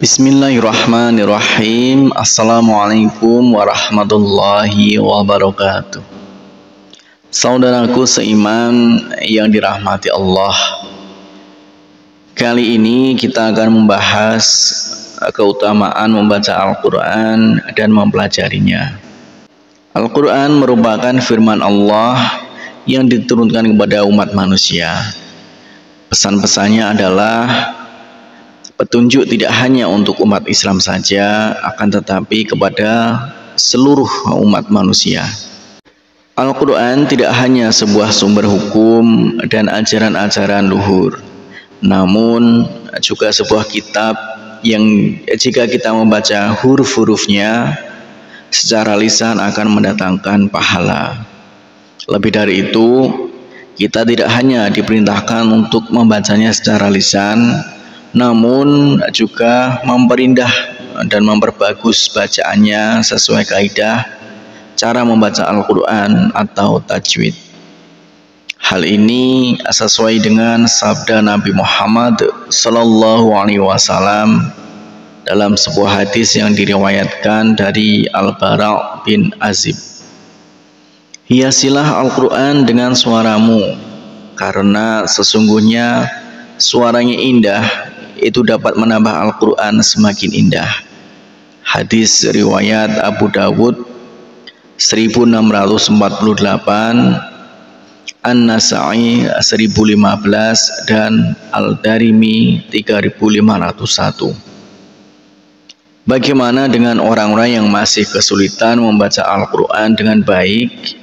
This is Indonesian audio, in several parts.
Bismillahirrahmanirrahim. Assalamualaikum warahmatullahi wabarakatuh. Saudaraku seiman yang dirahmati Allah, kali ini kita akan membahas keutamaan membaca Al-Quran dan mempelajarinya. Al-Quran merupakan firman Allah yang diturunkan kepada umat manusia. Pesan-pesannya adalah petunjuk tidak hanya untuk umat Islam saja, akan tetapi kepada seluruh umat manusia. Al-Quran tidak hanya sebuah sumber hukum dan ajaran-ajaran luhur, namun juga sebuah kitab yang jika kita membaca huruf-hurufnya secara lisan akan mendatangkan pahala. Lebih dari itu, kita tidak hanya diperintahkan untuk membacanya secara lisan, namun juga memperindah dan memperbagus bacaannya sesuai kaidah cara membaca Al-Quran atau tajwid. Hal ini sesuai dengan sabda Nabi Muhammad SAW dalam sebuah hadis yang diriwayatkan dari Al-Bara' bin Azib. Hiasilah Al-Quran dengan suaramu, karena sesungguhnya suaranya indah itu dapat menambah Al-Quran semakin indah. Hadis riwayat Abu Dawud 1648, An-Nasa'i 1015 dan Al-Darimi 3501. Bagaimana dengan orang-orang yang masih kesulitan membaca Al-Quran dengan baik?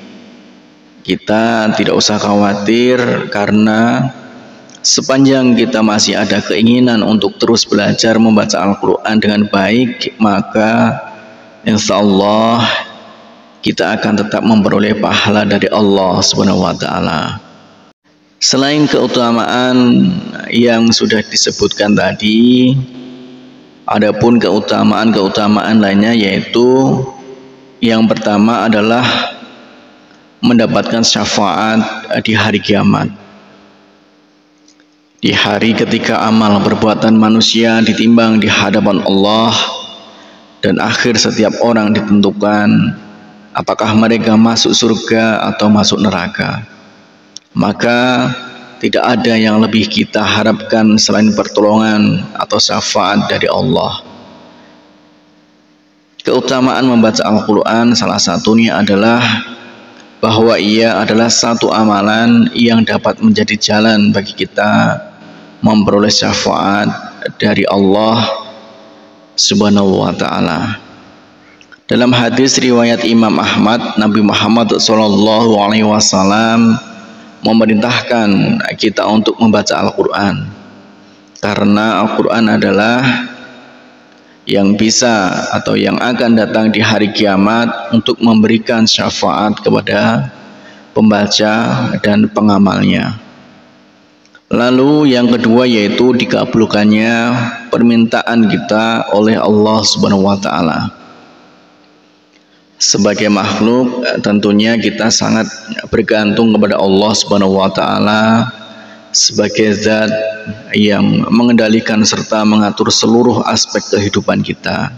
Kita tidak usah khawatir, karena sepanjang kita masih ada keinginan untuk terus belajar membaca Al-Quran dengan baik, maka insya Allah kita akan tetap memperoleh pahala dari Allah Subhanahu wa Ta'ala. Selain keutamaan yang sudah disebutkan tadi, adapun keutamaan-keutamaan lainnya, yaitu yang pertama adalah mendapatkan syafaat di hari kiamat. Di hari ketika amal perbuatan manusia ditimbang di hadapan Allah dan akhir setiap orang ditentukan apakah mereka masuk surga atau masuk neraka, maka tidak ada yang lebih kita harapkan selain pertolongan atau syafaat dari Allah. Keutamaan membaca Al-Quran salah satunya adalah bahwa ia adalah satu amalan yang dapat menjadi jalan bagi kita memperoleh syafaat dari Allah Subhanahu wa Ta'ala. Dalam hadis riwayat Imam Ahmad, Nabi Muhammad SAW memerintahkan kita untuk membaca Al-Quran, karena Al-Quran adalah yang bisa atau yang akan datang di hari kiamat untuk memberikan syafaat kepada pembaca dan pengamalnya. Lalu yang kedua yaitu dikabulkannya permintaan kita oleh Allah Subhanahu wa Ta'ala. Sebagai makhluk tentunya kita sangat bergantung kepada Allah Subhanahu wa Ta'ala sebagai zat yang mengendalikan serta mengatur seluruh aspek kehidupan kita.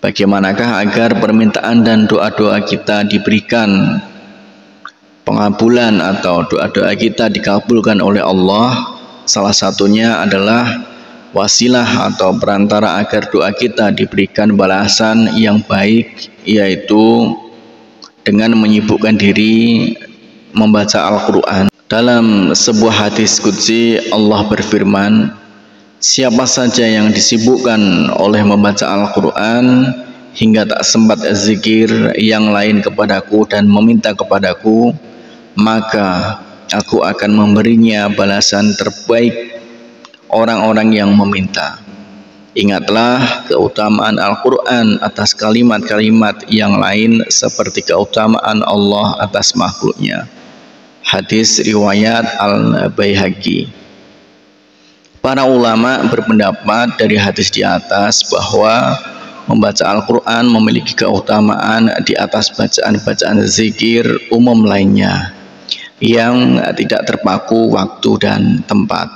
Bagaimanakah agar permintaan dan doa-doa kita diberikan pengabulan atau doa-doa kita dikabulkan oleh Allah? Salah satunya adalah wasilah atau perantara agar doa kita diberikan balasan yang baik, yaitu dengan menyibukkan diri membaca Al-Quran. Dalam sebuah hadis qudsi Allah berfirman, siapa saja yang disibukkan oleh membaca Al-Quran hingga tak sempat zikir yang lain kepadaku dan meminta kepadaku, maka aku akan memberinya balasan terbaik orang-orang yang meminta. Ingatlah keutamaan Al-Quran atas kalimat-kalimat yang lain seperti keutamaan Allah atas makhluknya. Hadis riwayat Al-Baihaqi. Para ulama berpendapat dari hadis di atas bahwa membaca Al-Quran memiliki keutamaan di atas bacaan-bacaan zikir umum lainnya yang tidak terpaku waktu dan tempat.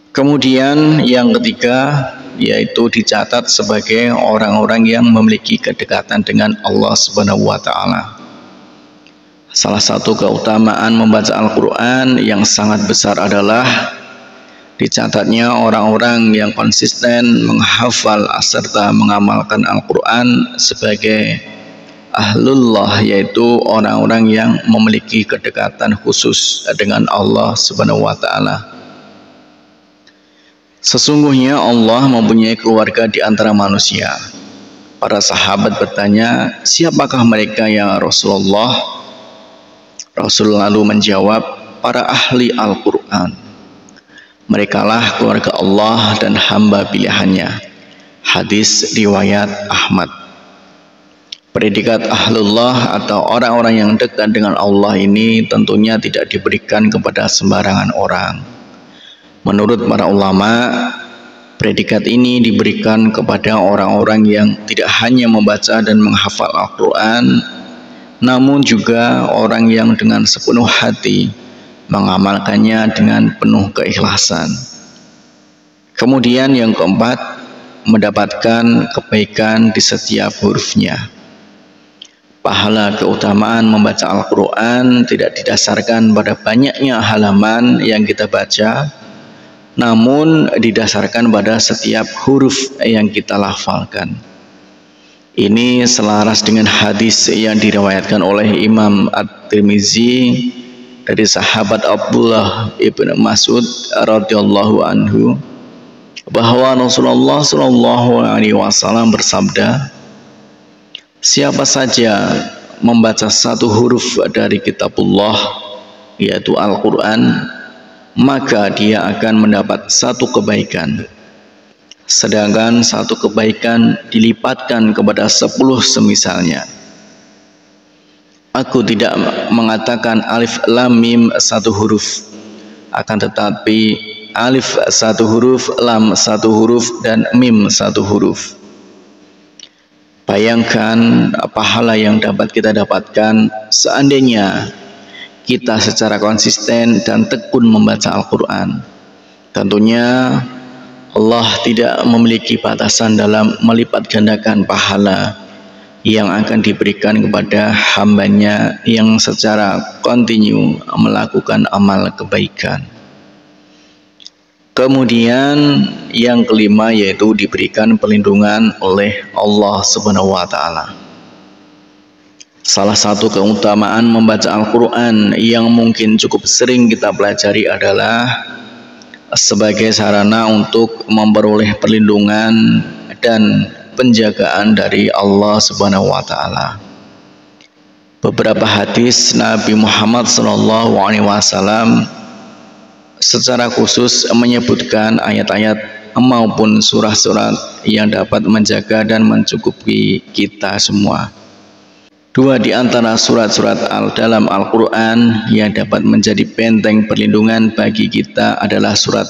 Kemudian yang ketiga, yaitu dicatat sebagai orang-orang yang memiliki kedekatan dengan Allah Subhanahu wa taala. Salah satu keutamaan membaca Al-Quran yang sangat besar adalah dicatatnya orang-orang yang konsisten menghafal serta mengamalkan Al-Quran sebagai ahlullah, yaitu orang-orang yang memiliki kedekatan khusus dengan Allah Subhanahu wa taala. Sesungguhnya Allah mempunyai keluarga di antara manusia. Para sahabat bertanya, siapakah mereka ya Rasulullah? Rasul lalu menjawab, para ahli Al-Quran. Merekalah keluarga Allah dan hamba pilihannya. Hadis riwayat Ahmad. Predikat ahlullah atau orang-orang yang dekat dengan Allah ini tentunya tidak diberikan kepada sembarangan orang. Menurut para ulama, predikat ini diberikan kepada orang-orang yang tidak hanya membaca dan menghafal Al-Quran, namun juga orang yang dengan sepenuh hati mengamalkannya dengan penuh keikhlasan. Kemudian yang keempat, mendapatkan kebaikan di setiap hurufnya. Pahala keutamaan membaca Al-Quran tidak didasarkan pada banyaknya halaman yang kita baca, namun didasarkan pada setiap huruf yang kita lafalkan. Ini selaras dengan hadis yang diriwayatkan oleh Imam At-Tirmizi dari sahabat Abdullah ibn Mas'ud radhiyallahu anhu bahwa Rasulullah sallallahu alaihi wasallam bersabda, siapa saja membaca satu huruf dari kitabullah yaitu Al-Quran, maka dia akan mendapat satu kebaikan, sedangkan satu kebaikan dilipatkan kepada 10 semisalnya. Aku tidak mengatakan alif lam mim satu huruf, akan tetapi alif satu huruf, lam satu huruf, dan mim satu huruf. Bayangkan pahala yang dapat kita dapatkan seandainya kita secara konsisten dan tekun membaca Al-Quran. Tentunya Allah tidak memiliki batasan dalam melipat gandakan pahala yang akan diberikan kepada hambanya yang secara kontinu melakukan amal kebaikan. Kemudian yang kelima yaitu diberikan perlindungan oleh Allah Subhanahu wa taala. Salah satu keutamaan membaca Al-Quran yang mungkin cukup sering kita pelajari adalah sebagai sarana untuk memperoleh perlindungan dan penjagaan dari Allah Subhanahu wa taala. Beberapa hadis Nabi Muhammad SAW secara khusus menyebutkan ayat-ayat maupun surah-surah yang dapat menjaga dan mencukupi kita semua. Dua di antara surat-surat dalam Al-Quran yang dapat menjadi benteng perlindungan bagi kita adalah surat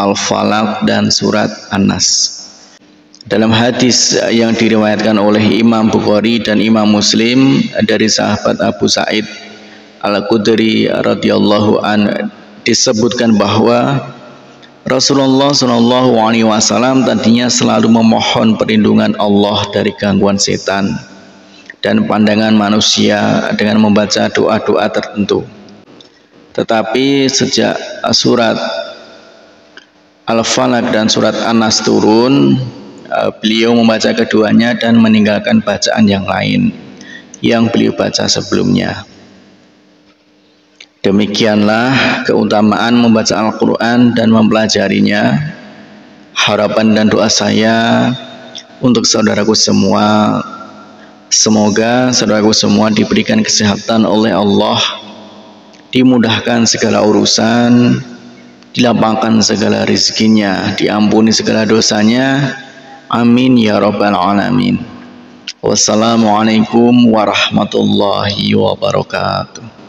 Al-Falaq dan surat An-Nas. Dalam hadis yang diriwayatkan oleh Imam Bukhari dan Imam Muslim dari sahabat Abu Sa'id Al-Khudri radhiyallahu an disebutkan bahwa Rasulullah SAW tadinya selalu memohon perlindungan Allah dari gangguan setan dan pandangan manusia dengan membaca doa-doa tertentu. Tetapi sejak surat Al-Falaq dan surat An-Nas turun, beliau membaca keduanya dan meninggalkan bacaan yang lain yang beliau baca sebelumnya. Demikianlah keutamaan membaca Al-Quran dan mempelajarinya. Harapan dan doa saya untuk saudaraku semua, semoga saudaraku semua diberikan kesehatan oleh Allah, dimudahkan segala urusan, dilapangkan segala rezekinya, diampuni segala dosanya. Amin ya rabbal alamin. Wassalamualaikum warahmatullahi wabarakatuh.